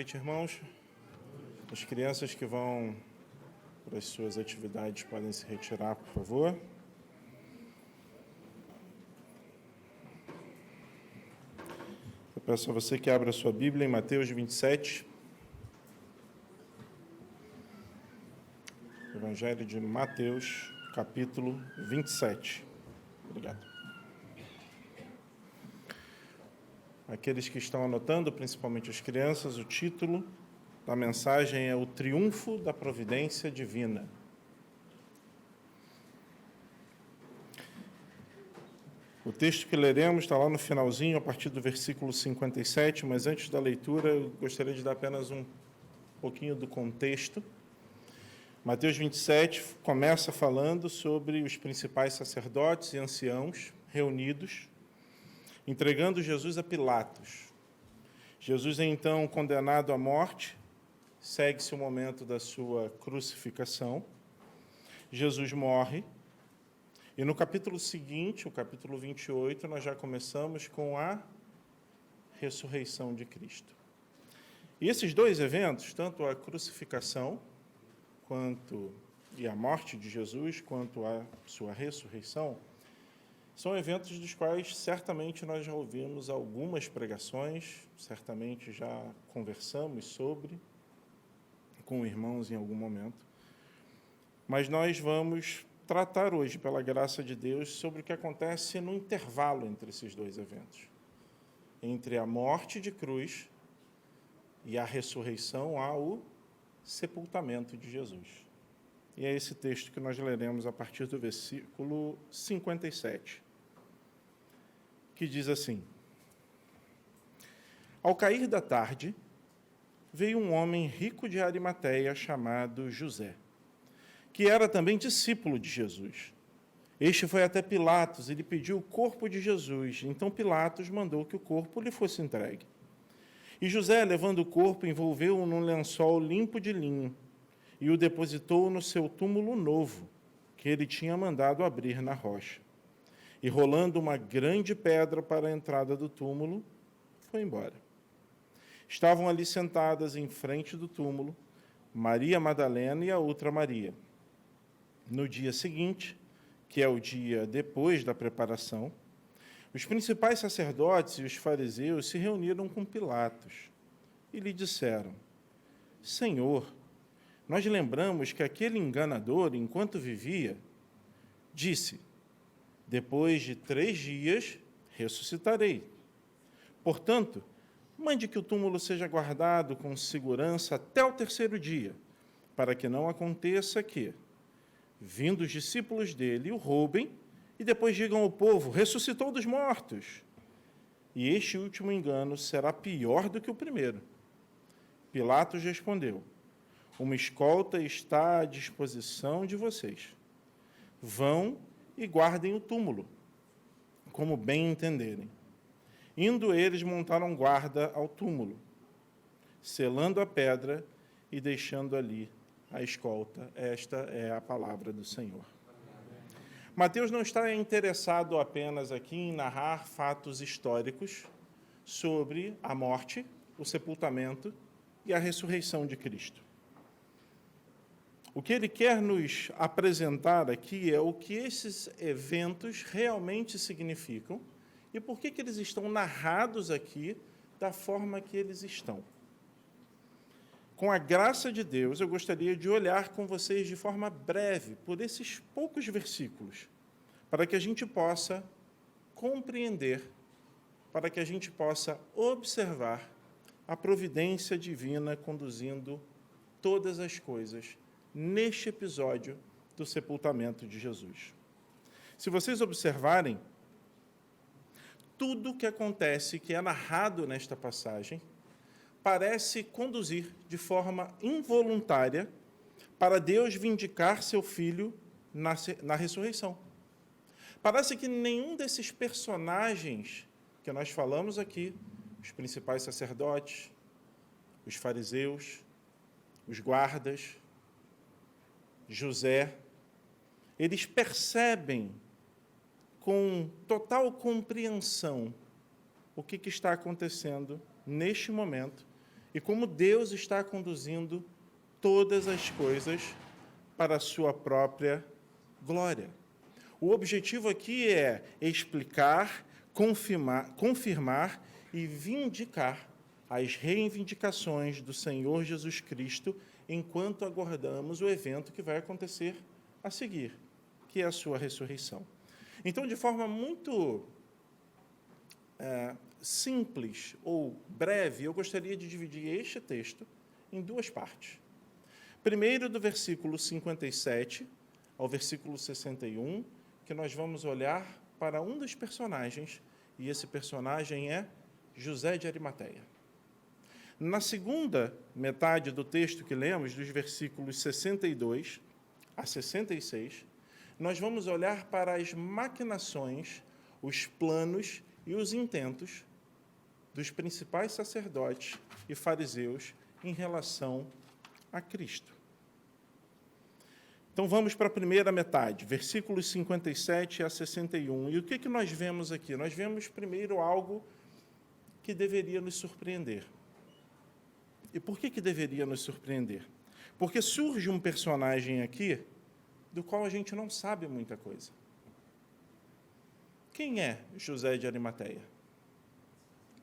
noite, irmãos. As crianças que vão para as suas atividades podem se retirar, por favor. Eu peço a você que abra a sua Bíblia em Mateus 27. Evangelho de Mateus, capítulo 27. Obrigado. Aqueles que estão anotando, principalmente as crianças, o título da mensagem é O Triunfo da Providência Divina. O texto que leremos está lá no finalzinho, a partir do versículo 57, mas antes da leitura, eu gostaria de dar apenas um pouquinho do contexto. Mateus 27 começa falando sobre os principais sacerdotes e anciãos reunidos, entregando Jesus a Pilatos. Jesus é então condenado à morte, segue-se o momento da sua crucificação. Jesus morre, e no capítulo seguinte, o capítulo 28, nós já começamos com a ressurreição de Cristo. E esses dois eventos, tanto a crucificação e a morte de Jesus, quanto a sua ressurreição, são eventos dos quais certamente nós já ouvimos algumas pregações, certamente já conversamos sobre, com irmãos em algum momento. Mas nós vamos tratar hoje, pela graça de Deus, sobre o que acontece no intervalo entre esses dois eventos. Entre a morte de cruz e a ressurreição, há o sepultamento de Jesus. E é esse texto que nós leremos a partir do versículo 57. Que diz assim: Ao cair da tarde, veio um homem rico de Arimateia, chamado José, que era também discípulo de Jesus. Este foi até Pilatos e lhe pediu o corpo de Jesus. Então Pilatos mandou que o corpo lhe fosse entregue. E José, levando o corpo, envolveu-o num lençol limpo de linho e o depositou no seu túmulo novo, que ele tinha mandado abrir na rocha. E, rolando uma grande pedra para a entrada do túmulo, foi embora. Estavam ali sentadas em frente do túmulo Maria Madalena e a outra Maria. No dia seguinte, que é o dia depois da preparação, os principais sacerdotes e os fariseus se reuniram com Pilatos e lhe disseram: Senhor, nós lembramos que aquele enganador, enquanto vivia, disse: depois de 3 dias ressuscitarei. Portanto, mande que o túmulo seja guardado com segurança até o 3º dia, para que não aconteça que, vindo os discípulos dele, o roubem e depois digam ao povo: ressuscitou dos mortos. E este último engano será pior do que o primeiro. Pilatos respondeu: uma escolta está à disposição de vocês. Vão e guardem o túmulo, como bem entenderem. Indo eles, montaram guarda ao túmulo, selando a pedra e deixando ali a escolta. Esta é a palavra do Senhor. Mateus não está interessado apenas aqui em narrar fatos históricos sobre a morte, o sepultamento e a ressurreição de Cristo. O que ele quer nos apresentar aqui é o que esses eventos realmente significam e por que eles estão narrados aqui da forma que eles estão. Com a graça de Deus, eu gostaria de olhar com vocês de forma breve por esses poucos versículos, para que a gente possa compreender, para que a gente possa observar a providência divina conduzindo todas as coisas neste episódio do sepultamento de Jesus. Se vocês observarem, tudo o que acontece, que é narrado nesta passagem, parece conduzir de forma involuntária para Deus vindicar seu Filho na ressurreição. Parece que nenhum desses personagens que nós falamos aqui, os principais sacerdotes, os fariseus, os guardas, José, eles percebem com total compreensão o que está acontecendo neste momento e como Deus está conduzindo todas as coisas para a sua própria glória. O objetivo aqui é explicar, confirmar e vindicar as reivindicações do Senhor Jesus Cristo enquanto aguardamos o evento que vai acontecer a seguir, que é a sua ressurreição. Então, de forma muito simples ou breve, eu gostaria de dividir este texto em duas partes. Primeiro, do versículo 57 ao versículo 61, que nós vamos olhar para um dos personagens, e esse personagem é José de Arimateia. Na segunda metade do texto que lemos, dos versículos 62 a 66, nós vamos olhar para as maquinações, os planos e os intentos dos principais sacerdotes e fariseus em relação a Cristo. Então, vamos para a primeira metade, versículos 57 a 61. E o que nós vemos aqui? Nós vemos, primeiro, algo que deveria nos surpreender. E por que deveria nos surpreender? Porque surge um personagem aqui do qual a gente não sabe muita coisa. Quem é José de Arimateia?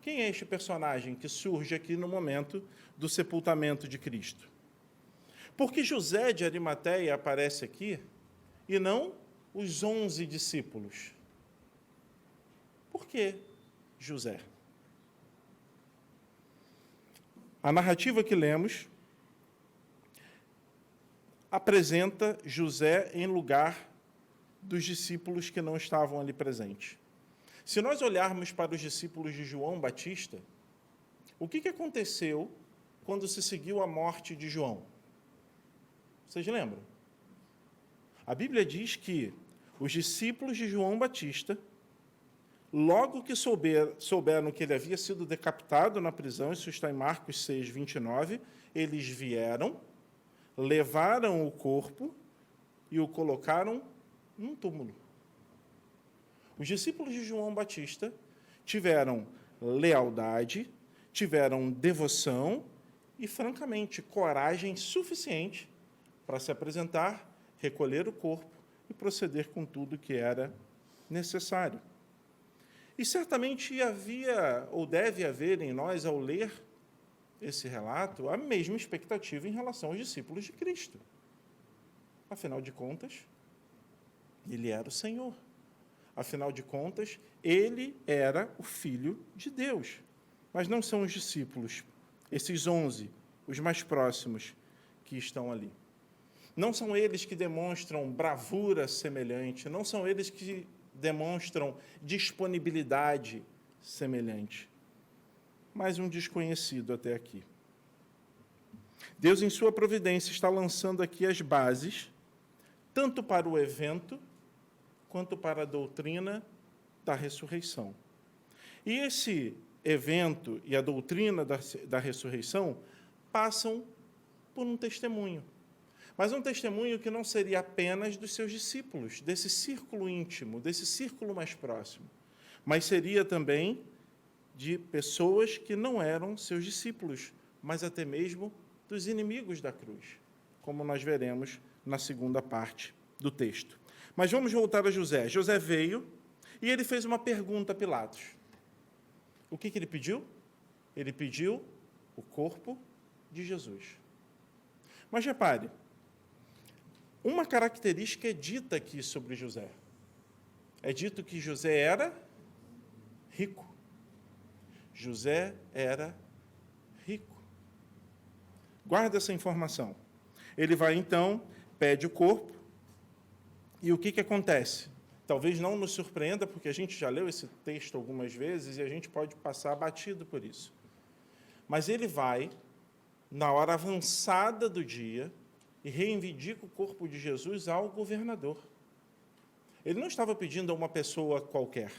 Quem é este personagem que surge aqui no momento do sepultamento de Cristo? Por que José de Arimateia aparece aqui e não os 11 discípulos? Por que José? A narrativa que lemos apresenta José em lugar dos discípulos que não estavam ali presentes. Se nós olharmos para os discípulos de João Batista, o que aconteceu quando se seguiu a morte de João? Vocês lembram? A Bíblia diz que os discípulos de João Batista, logo que souberam que ele havia sido decapitado na prisão, isso está em Marcos 6, 29, eles vieram, levaram o corpo e o colocaram num túmulo. Os discípulos de João Batista tiveram lealdade, tiveram devoção e, francamente, coragem suficiente para se apresentar, recolher o corpo e proceder com tudo que era necessário. E certamente havia, ou deve haver em nós, ao ler esse relato, a mesma expectativa em relação aos discípulos de Cristo. Afinal de contas, ele era o Senhor. Afinal de contas, ele era o Filho de Deus. Mas não são os discípulos, esses 11, os mais próximos, que estão ali. Não são eles que demonstram bravura semelhante, não são eles que demonstram disponibilidade semelhante, mas um desconhecido até aqui. Deus, em sua providência, está lançando aqui as bases, tanto para o evento, quanto para a doutrina da ressurreição. E esse evento e a doutrina da ressurreição passam por um testemunho. Mas um testemunho que não seria apenas dos seus discípulos, desse círculo íntimo, desse círculo mais próximo, mas seria também de pessoas que não eram seus discípulos, mas até mesmo dos inimigos da cruz, como nós veremos na segunda parte do texto. Mas vamos voltar a José. José veio e ele fez uma pergunta a Pilatos. O que ele pediu? Ele pediu o corpo de Jesus. Mas repare, uma característica é dita aqui sobre José. É dito que José era rico. José era rico. Guarda essa informação. Ele vai, então, pede o corpo, e o que acontece? Talvez não nos surpreenda, porque a gente já leu esse texto algumas vezes, e a gente pode passar batido por isso. Mas ele vai, na hora avançada do dia, e reivindica o corpo de Jesus ao governador. Ele não estava pedindo a uma pessoa qualquer.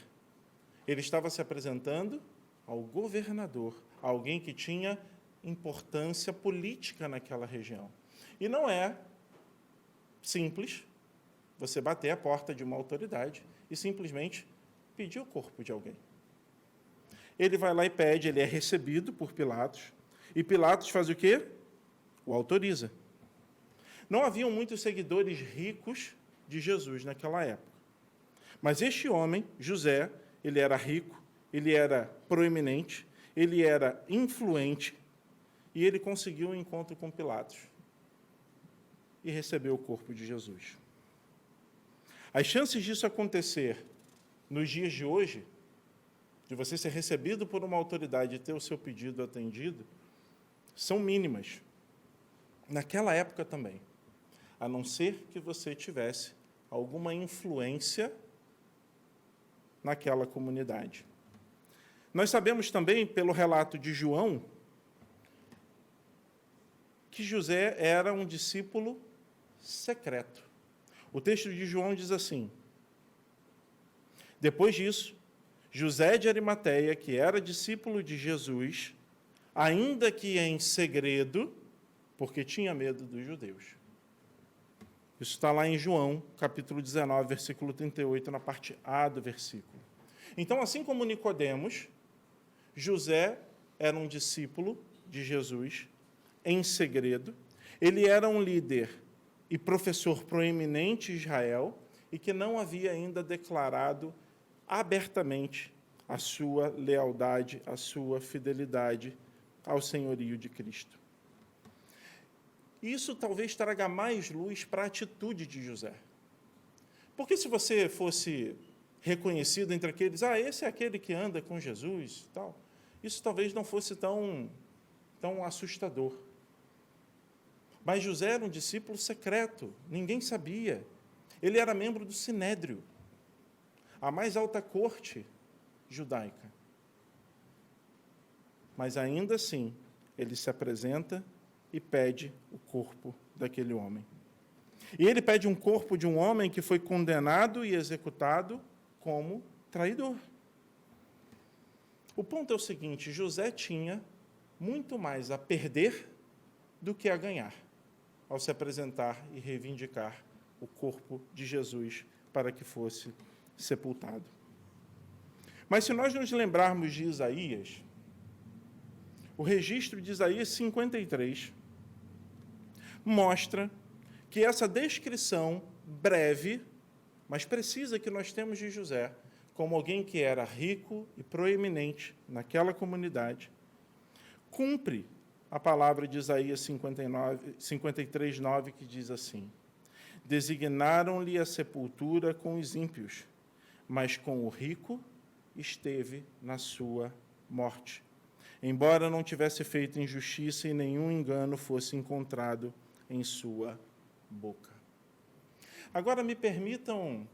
Ele estava se apresentando ao governador, alguém que tinha importância política naquela região. E não é simples você bater a porta de uma autoridade e simplesmente pedir o corpo de alguém. Ele vai lá e pede, ele é recebido por Pilatos, E Pilatos faz o quê? O autoriza. Não haviam muitos seguidores ricos de Jesus naquela época. Mas este homem, José, ele era rico, ele era proeminente, ele era influente, e ele conseguiu um encontro com Pilatos e recebeu o corpo de Jesus. As chances disso acontecer nos dias de hoje, de você ser recebido por uma autoridade e ter o seu pedido atendido, são mínimas. Naquela época também, a não ser que você tivesse alguma influência naquela comunidade. Nós sabemos também, pelo relato de João, que José era um discípulo secreto. O texto de João diz assim: depois disso, José de Arimateia, que era discípulo de Jesus, ainda que em segredo, porque tinha medo dos judeus. Isso está lá em João, capítulo 19, versículo 38, na parte A do versículo. Então, assim como Nicodemos, José era um discípulo de Jesus em segredo. Ele era um líder e professor proeminente em Israel e que não havia ainda declarado abertamente a sua lealdade, a sua fidelidade ao senhorio de Cristo. Isso talvez traga mais luz para a atitude de José. Porque se você fosse reconhecido entre aqueles, esse é aquele que anda com Jesus, tal, isso talvez não fosse tão assustador. Mas José era um discípulo secreto, ninguém sabia. Ele era membro do Sinédrio, a mais alta corte judaica. Mas ainda assim, ele se apresenta e pede o corpo daquele homem. E ele pede um corpo de um homem que foi condenado e executado como traidor. O ponto é o seguinte: José tinha muito mais a perder do que a ganhar ao se apresentar e reivindicar o corpo de Jesus para que fosse sepultado. Mas se nós nos lembrarmos de Isaías, o registro de Isaías 53 mostra que essa descrição breve, mas precisa, que nós temos de José, como alguém que era rico e proeminente naquela comunidade, cumpre a palavra de Isaías 53, 9, que diz assim: designaram-lhe a sepultura com os ímpios, mas com o rico esteve na sua morte, embora não tivesse feito injustiça e nenhum engano fosse encontrado em sua boca. Agora me permitam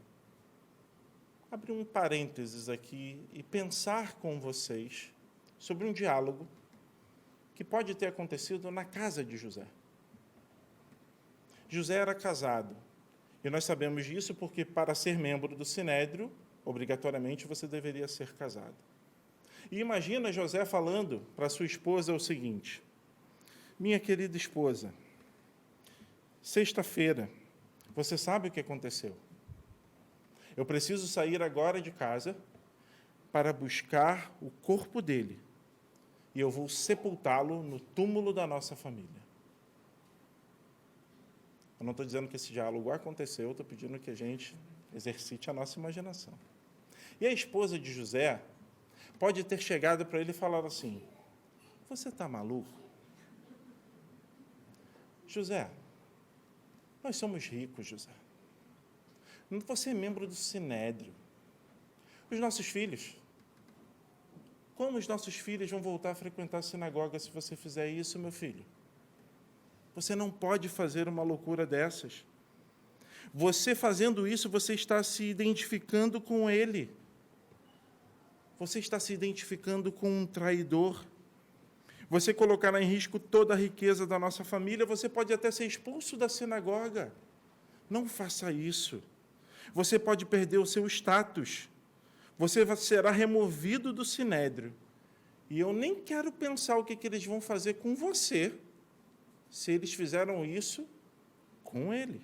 abrir um parênteses aqui e pensar com vocês sobre um diálogo que pode ter acontecido na casa de José. José era casado, e nós sabemos disso porque, para ser membro do Sinédrio, obrigatoriamente você deveria ser casado. E imagina José falando para sua esposa o seguinte: minha querida esposa, sexta-feira, você sabe o que aconteceu? Eu preciso sair agora de casa para buscar o corpo dele, e eu vou sepultá-lo no túmulo da nossa família. Eu não estou dizendo que esse diálogo aconteceu, estou pedindo que a gente exercite a nossa imaginação. E a esposa de José pode ter chegado para ele e falado assim: você está maluco? José, nós somos ricos, José. Você é membro do Sinédrio. Os nossos filhos, como os nossos filhos vão voltar a frequentar a sinagoga se você fizer isso, meu filho? Você não pode fazer uma loucura dessas. Você fazendo isso, você está se identificando com ele. Você está se identificando com um traidor. Você colocará em risco toda a riqueza da nossa família. Você pode até ser expulso da sinagoga. Não faça isso. Você pode perder o seu status. Você será removido do Sinédrio. E eu nem quero pensar o que eles vão fazer com você, se eles fizeram isso com ele.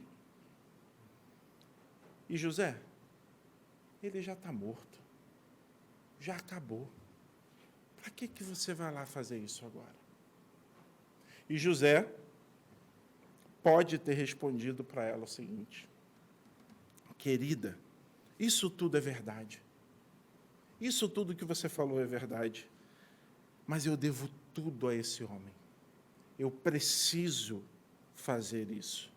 E José, ele já está morto. Já acabou. Para que você vai lá fazer isso agora? E José pode ter respondido para ela o seguinte: querida, isso tudo é verdade. Isso tudo que você falou é verdade. Mas eu devo tudo a esse homem. Eu preciso fazer isso.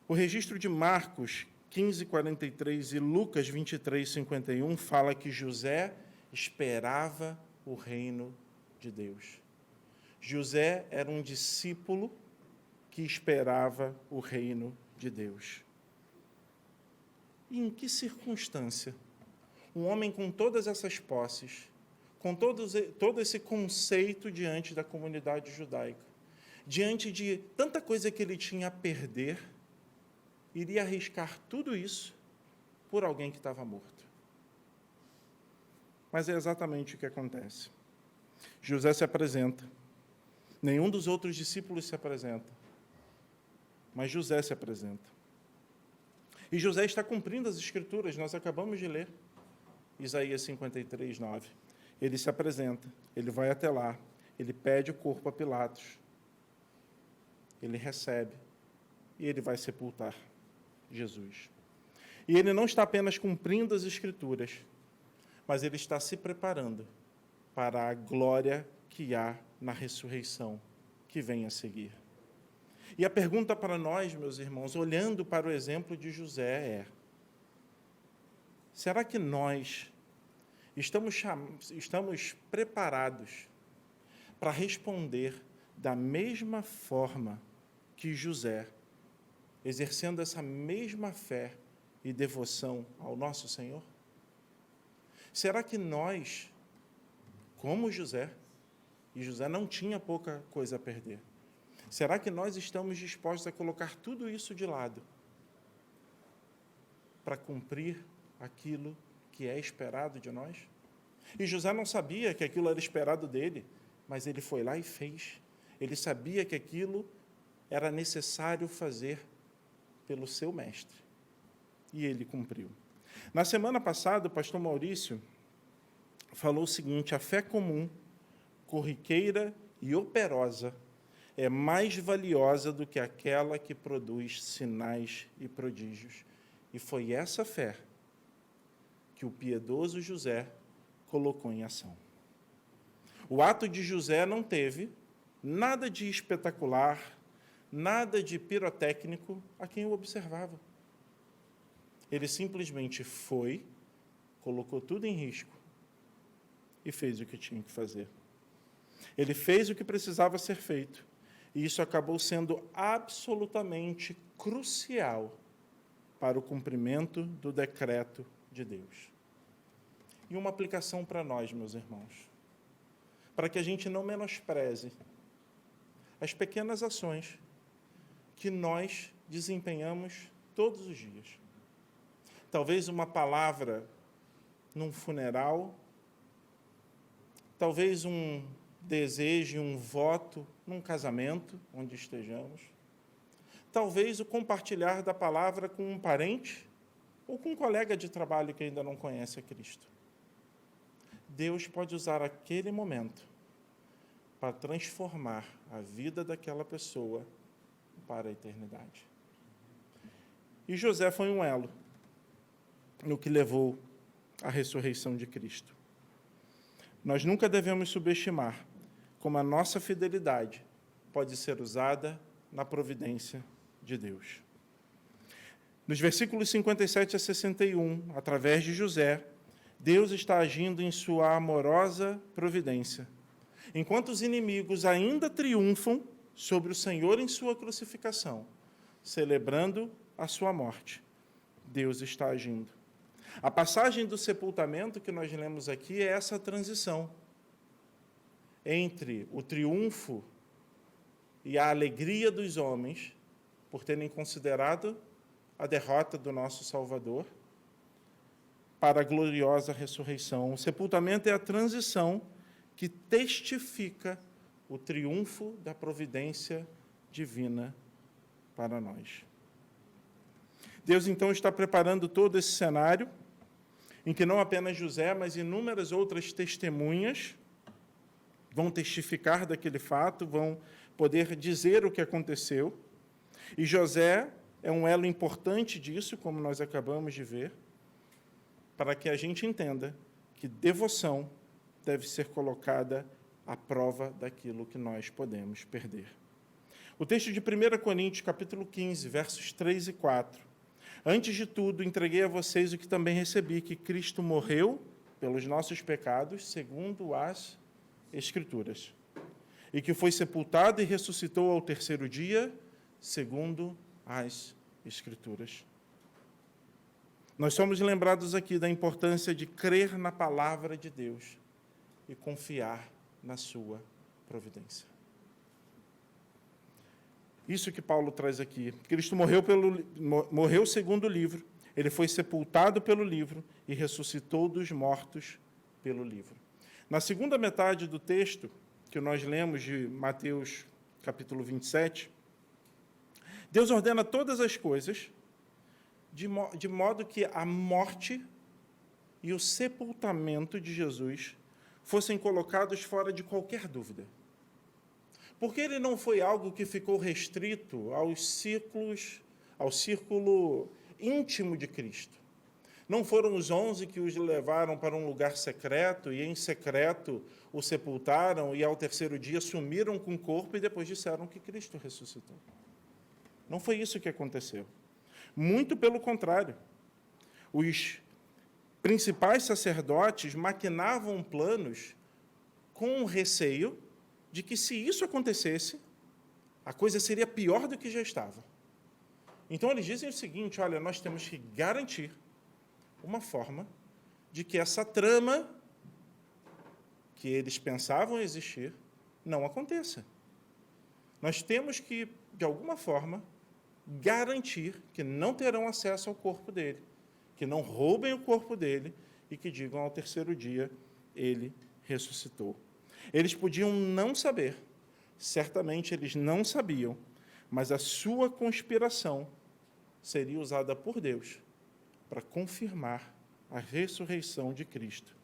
O registro de Marcos 15:43 e Lucas 23:51 fala que José esperava o reino de Deus. José era um discípulo que esperava o reino de Deus. E em que circunstância um homem com todas essas posses, com todo esse conceito diante da comunidade judaica, diante de tanta coisa que ele tinha a perder, iria arriscar tudo isso por alguém que estava morto? Mas é exatamente o que acontece. José se apresenta. Nenhum dos outros discípulos se apresenta. Mas José se apresenta. E José está cumprindo as Escrituras, nós acabamos de ler. Isaías 53:9. Ele se apresenta, ele vai até lá, ele pede o corpo a Pilatos, ele recebe e ele vai sepultar Jesus. E ele não está apenas cumprindo as Escrituras, mas ele está se preparando para a glória que há na ressurreição que vem a seguir. E a pergunta para nós, meus irmãos, olhando para o exemplo de José, é: será que nós estamos preparados para responder da mesma forma que José, exercendo essa mesma fé e devoção ao nosso Senhor? Será que nós, como José, e José não tinha pouca coisa a perder, será que nós estamos dispostos a colocar tudo isso de lado para cumprir aquilo que é esperado de nós? E José não sabia que aquilo era esperado dele, mas ele foi lá e fez. Ele sabia que aquilo era necessário fazer pelo seu mestre. E ele cumpriu. Na semana passada, o pastor Maurício falou o seguinte: a fé comum, corriqueira e operosa é mais valiosa do que aquela que produz sinais e prodígios. E foi essa fé que o piedoso José colocou em ação. O ato de José não teve nada de espetacular, nada de pirotécnico a quem o observava. Ele simplesmente foi, colocou tudo em risco e fez o que tinha que fazer. Ele fez o que precisava ser feito, e isso acabou sendo absolutamente crucial para o cumprimento do decreto de Deus. E uma aplicação para nós, meus irmãos, para que a gente não menospreze as pequenas ações que nós desempenhamos todos os dias. Talvez uma palavra num funeral, talvez um desejo, um voto num casamento, onde estejamos, talvez o compartilhar da palavra com um parente ou com um colega de trabalho que ainda não conhece a Cristo. Deus pode usar aquele momento para transformar a vida daquela pessoa para a eternidade. E José foi um elo no que levou à ressurreição de Cristo. Nós nunca devemos subestimar como a nossa fidelidade pode ser usada na providência de Deus. Nos versículos 57 a 61, através de José, Deus está agindo em sua amorosa providência. Enquanto os inimigos ainda triunfam sobre o Senhor em sua crucificação, celebrando a sua morte, Deus está agindo. A passagem do sepultamento que nós lemos aqui é essa transição entre o triunfo e a alegria dos homens por terem considerado a derrota do nosso Salvador para a gloriosa ressurreição. O sepultamento é a transição que testifica o triunfo da providência divina para nós. Deus, então, está preparando todo esse cenário em que não apenas José, mas inúmeras outras testemunhas vão testificar daquele fato, vão poder dizer o que aconteceu. E José é um elo importante disso, como nós acabamos de ver, para que a gente entenda que devoção deve ser colocada à prova daquilo que nós podemos perder. O texto de 1 Coríntios, capítulo 15, versos 3 e 4. Antes de tudo, entreguei a vocês o que também recebi, que Cristo morreu pelos nossos pecados, segundo as Escrituras, e que foi sepultado e ressuscitou ao terceiro dia, segundo as Escrituras. Nós somos lembrados aqui da importância de crer na palavra de Deus e confiar na sua providência. Isso que Paulo traz aqui. Cristo morreu segundo o livro, ele foi sepultado pelo livro e ressuscitou dos mortos pelo livro. Na segunda metade do texto, que nós lemos de Mateus, capítulo 27, Deus ordena todas as coisas de modo que a morte e o sepultamento de Jesus fossem colocados fora de qualquer dúvida. Porque ele não foi algo que ficou restrito ao círculo íntimo de Cristo. Não foram os 11 que os levaram para um lugar secreto e, em secreto, o sepultaram e, ao terceiro dia, sumiram com o corpo e depois disseram que Cristo ressuscitou. Não foi isso que aconteceu. Muito pelo contrário. Os principais sacerdotes maquinavam planos com receio de que, se isso acontecesse, a coisa seria pior do que já estava. Então, eles dizem o seguinte: olha, nós temos que garantir uma forma de que essa trama que eles pensavam existir não aconteça. Nós temos que, de alguma forma, garantir que não terão acesso ao corpo dele, que não roubem o corpo dele e que digam ao terceiro dia, ele ressuscitou. Eles podiam não saber, certamente eles não sabiam, mas a sua conspiração seria usada por Deus para confirmar a ressurreição de Cristo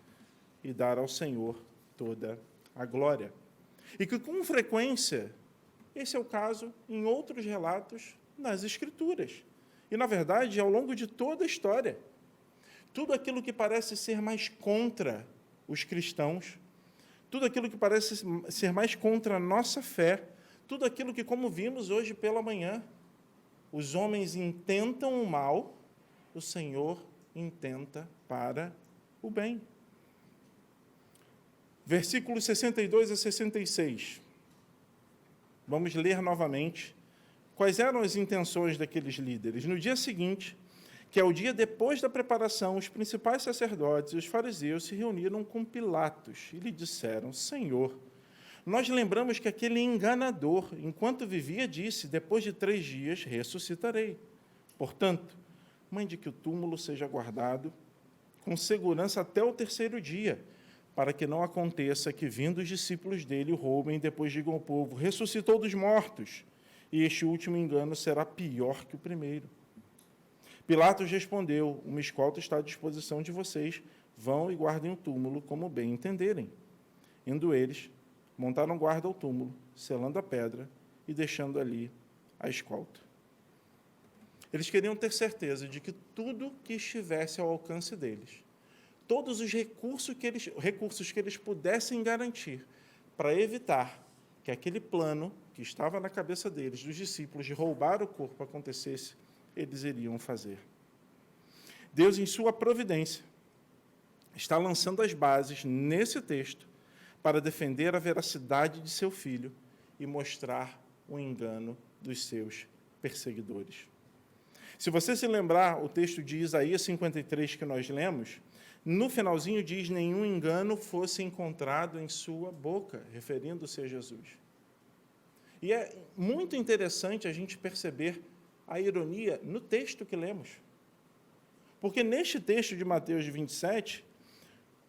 e dar ao Senhor toda a glória. E que, com frequência, esse é o caso em outros relatos nas Escrituras. E, na verdade, ao longo de toda a história, tudo aquilo que parece ser mais contra os cristãos, tudo aquilo que parece ser mais contra a nossa fé, tudo aquilo que, como vimos hoje pela manhã, os homens intentam o mal, o Senhor intenta para o bem. Versículos 62 a 66. Vamos ler novamente quais eram as intenções daqueles líderes. No dia seguinte, que é o dia depois da preparação, os principais sacerdotes e os fariseus se reuniram com Pilatos e lhe disseram: Senhor, nós lembramos que aquele enganador, enquanto vivia, disse: depois de 3 dias ressuscitarei. Portanto, mande que o túmulo seja guardado com segurança até o terceiro dia, para que não aconteça que, vindo os discípulos dele, o roubem e depois digam ao povo: ressuscitou dos mortos, e este último engano será pior que o primeiro. Pilatos respondeu: uma escolta está à disposição de vocês, vão e guardem o túmulo como bem entenderem. Indo eles, montaram guarda ao túmulo, selando a pedra e deixando ali a escolta. Eles queriam ter certeza de que tudo que estivesse ao alcance deles, todos os recursos que eles pudessem garantir para evitar que aquele plano que estava na cabeça deles, dos discípulos, de roubar o corpo acontecesse, eles iriam fazer. Deus, em sua providência, está lançando as bases nesse texto para defender a veracidade de seu filho e mostrar o engano dos seus perseguidores. Se você se lembrar o texto de Isaías 53 que nós lemos, no finalzinho diz: nenhum engano fosse encontrado em sua boca, referindo-se a Jesus. E é muito interessante a gente perceber a ironia no texto que lemos. Porque neste texto de Mateus 27,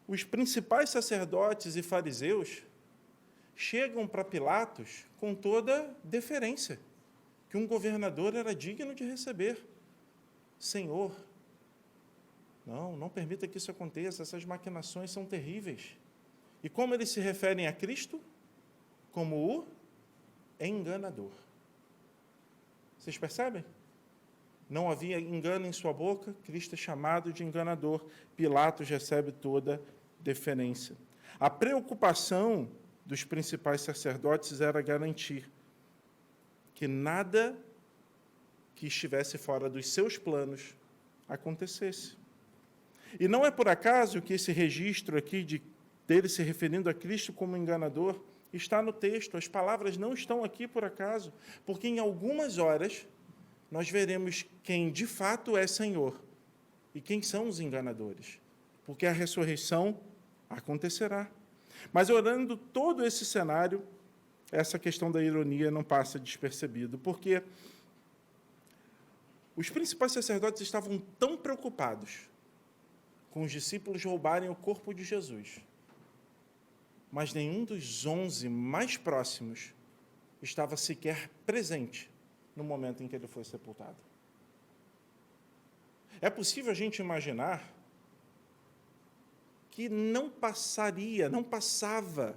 os principais sacerdotes e fariseus chegam para Pilatos com toda deferência, que um governador era digno de receber. Senhor, não permita que isso aconteça, essas maquinações são terríveis. E como eles se referem a Cristo? Como o enganador. Vocês percebem? Não havia engano em sua boca, Cristo é chamado de enganador. Pilatos recebe toda deferência. A preocupação dos principais sacerdotes era garantir que nada que estivesse fora dos seus planos acontecesse. E não é por acaso que esse registro aqui dele se referindo a Cristo como enganador está no texto. As palavras não estão aqui por acaso, porque em algumas horas nós veremos quem de fato é Senhor e quem são os enganadores, porque a ressurreição acontecerá. Mas olhando todo esse cenário, essa questão da ironia não passa despercebido, porque os principais sacerdotes estavam tão preocupados com os discípulos roubarem o corpo de Jesus, mas nenhum dos 11 mais próximos estava sequer presente no momento em que ele foi sepultado. É possível a gente imaginar que não passava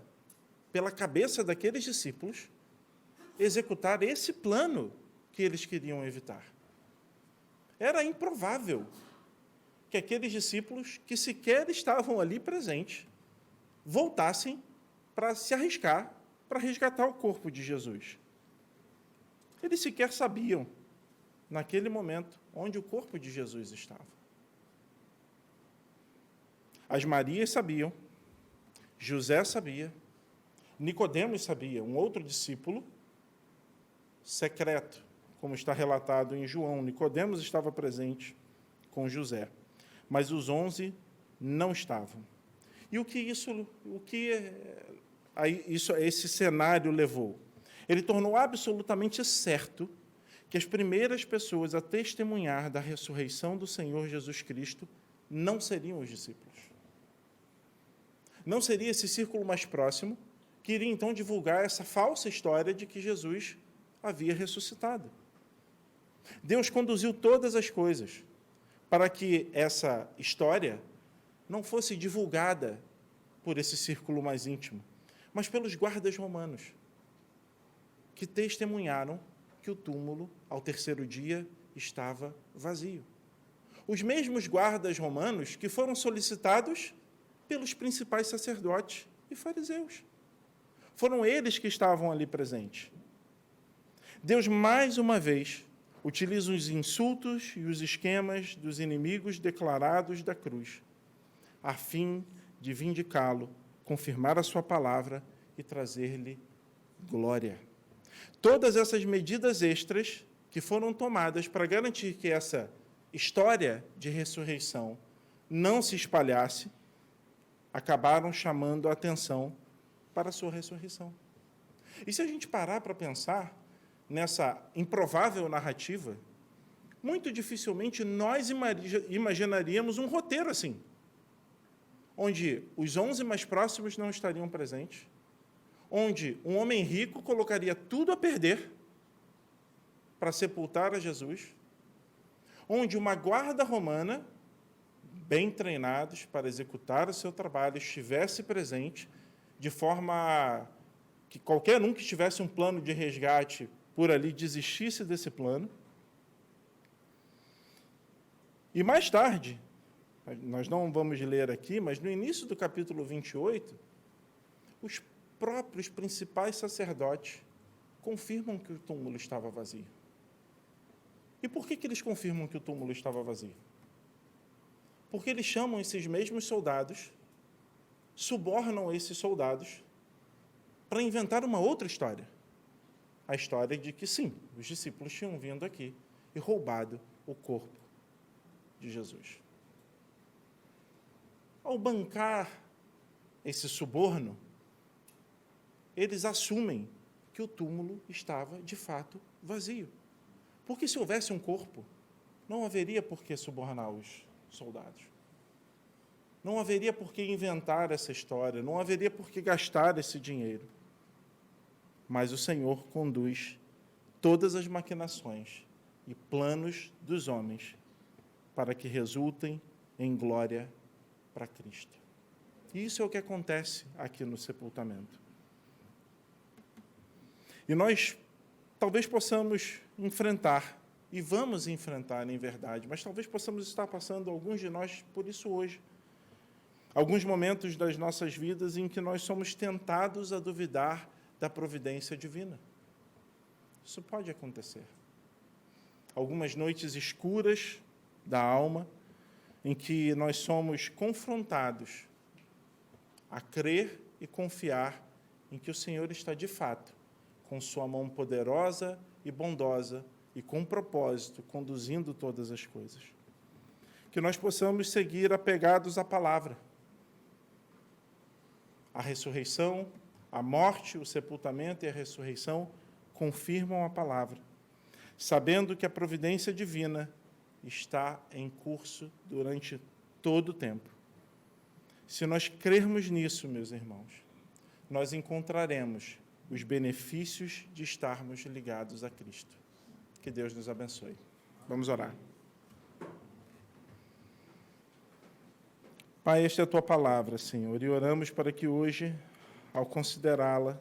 pela cabeça daqueles discípulos executar esse plano que eles queriam evitar. Era improvável que aqueles discípulos que sequer estavam ali presentes voltassem para se arriscar para resgatar o corpo de Jesus. Eles sequer sabiam, naquele momento, onde o corpo de Jesus estava. As Marias sabiam, José sabia, Nicodemos sabia, um outro discípulo secreto, como está relatado em João. Nicodemos estava presente com José, mas os 11 não estavam. E esse cenário levou? Ele tornou absolutamente certo que as primeiras pessoas a testemunhar da ressurreição do Senhor Jesus Cristo não seriam os discípulos. Não seria esse círculo mais próximo que iria, então, divulgar essa falsa história de que Jesus havia ressuscitado. Deus conduziu todas as coisas para que essa história não fosse divulgada por esse círculo mais íntimo, mas pelos guardas romanos, que testemunharam que o túmulo, ao terceiro dia, estava vazio. Os mesmos guardas romanos que foram solicitados pelos principais sacerdotes e fariseus. Foram eles que estavam ali presentes. Deus, mais uma vez, utiliza os insultos e os esquemas dos inimigos declarados da cruz, a fim de vindicá-lo, confirmar a sua palavra e trazer-lhe glória. Todas essas medidas extras que foram tomadas para garantir que essa história de ressurreição não se espalhasse, acabaram chamando a atenção para a sua ressurreição. E se a gente parar para pensar nessa improvável narrativa, muito dificilmente nós imaginaríamos um roteiro assim, onde os 11 mais próximos não estariam presentes, onde um homem rico colocaria tudo a perder para sepultar a Jesus, onde uma guarda romana, bem treinados para executar o seu trabalho, estivesse presente, de forma que qualquer um que tivesse um plano de resgate por ali desistisse desse plano. E mais tarde, nós não vamos ler aqui, mas no início do capítulo 28, os próprios principais sacerdotes confirmam que o túmulo estava vazio. E por que eles confirmam que o túmulo estava vazio? Porque eles chamam esses mesmos soldados, subornam esses soldados para inventar uma outra história. A história de que, sim, os discípulos tinham vindo aqui e roubado o corpo de Jesus. Ao bancar esse suborno, eles assumem que o túmulo estava, de fato, vazio. Porque se houvesse um corpo, não haveria por que subornar os soldados. Não haveria por que inventar essa história, não haveria por que gastar esse dinheiro. Mas o Senhor conduz todas as maquinações e planos dos homens para que resultem em glória para Cristo. E isso é o que acontece aqui no sepultamento. E nós talvez possamos enfrentar, e vamos enfrentar, em verdade, mas talvez possamos estar passando, alguns de nós, por isso hoje. Alguns momentos das nossas vidas em que nós somos tentados a duvidar da providência divina. Isso pode acontecer. Algumas noites escuras da alma, em que nós somos confrontados a crer e confiar em que o Senhor está, de fato, com sua mão poderosa e bondosa e com propósito, conduzindo todas as coisas. Que nós possamos seguir apegados à palavra. A ressurreição, a morte, o sepultamento e a ressurreição confirmam a palavra, sabendo que a providência divina está em curso durante todo o tempo. Se nós crermos nisso, meus irmãos, nós encontraremos os benefícios de estarmos ligados a Cristo. Que Deus nos abençoe. Vamos orar. Pai, esta é a Tua palavra, Senhor, e oramos para que hoje, ao considerá-la,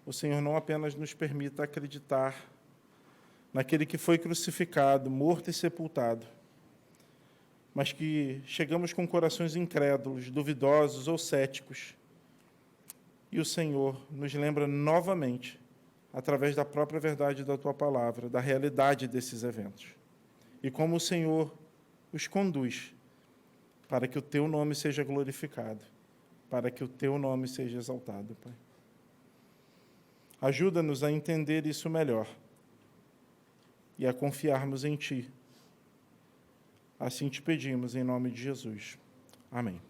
o Senhor não apenas nos permita acreditar naquele que foi crucificado, morto e sepultado, mas que chegamos com corações incrédulos, duvidosos ou céticos, e o Senhor nos lembra novamente, através da própria verdade da Tua palavra, da realidade desses eventos, e como o Senhor os conduz para que o Teu nome seja glorificado, para que o Teu nome seja exaltado, Pai. Ajuda-nos a entender isso melhor e a confiarmos em Ti. Assim te pedimos, em nome de Jesus. Amém.